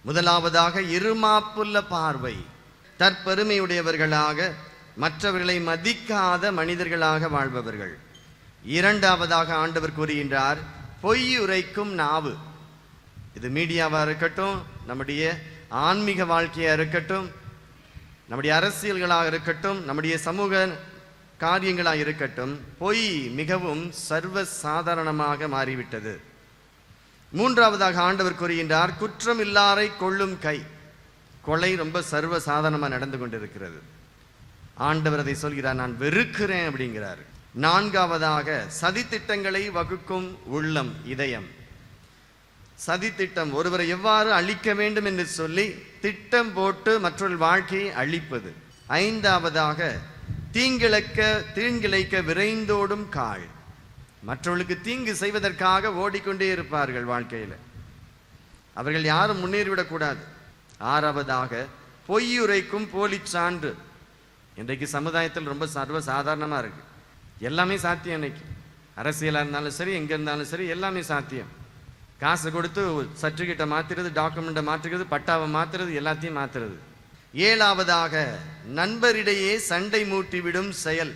முதலாவதாக இருமாப்புள்ள பார்வை, தற்பெருமையுடையவர்களாக மற்றவர்களை மதிக்காத மனிதர்களாக வாழ்பவர்கள். இரண்டாவதாக ஆண்டவர் கூறுகின்றார், பொய் உரைக்கும் நாவு. இது மீடியாவாக இருக்கட்டும், நம்முடைய ஆன்மீக வாழ்க்கையாக இருக்கட்டும், நம்முடைய அரசியல்களாக இருக்கட்டும், நம்முடைய சமூக காரியங்களாக இருக்கட்டும், பொய் மிகவும் சர்வ சாதாரணமாக மாறிவிட்டது. மூன்றாவதாக ஆண்டவர் கூறுகின்றார், குற்றம் இல்லாரை கொள்ளும் கை. கொலை ரொம்ப சர்வ சாதாரணமாக நடந்து கொண்டிருக்கிறது. ஆண்டவர் அதை சொல்கிறார், நான் வெறுக்கிறேன் அப்படிங்கிறார். நான்காவதாக சதித்திட்டங்களை வகுக்கும் உள்ளம், இதயம். சதித்திட்டம், ஒருவரை எவ்வாறு அழிக்க வேண்டும் என்று சொல்லி திட்டம் போட்டு மற்றொரு வாழ்க்கையை அழிப்பது. ஐந்தாவதாக தீங்கிழைக்க விரைந்தோடும் கால். மற்றவர்களுக்கு தீங்கு செய்வதற்காக ஓடிக்கொண்டே இருப்பார்கள் வாழ்க்கையில். அவர்கள் யாரும் முன்னேறிவிடக்கூடாது. ஆறாவதாக பொய்யுரைக்கும் போலி சான்று. இன்றைக்கு சமுதாயத்தில் ரொம்ப சர்வ சாதாரணமாக இருக்கு. எல்லாமே சாத்தியம். இன்னைக்கு அரசியலாக இருந்தாலும் சரி, எங்கே இருந்தாலும் சரி, எல்லாமே சாத்தியம். காசு கொடுத்து சர்டிஃபிகேட்டை மாற்றுறது, டாக்குமெண்ட்டை மாற்றுறது, பட்டாவை மாற்றுறது, எல்லாத்தையும் மாற்றுறது. ஏழாவதாக நண்பரிடையே சண்டை மூட்டிவிடும் செயல்.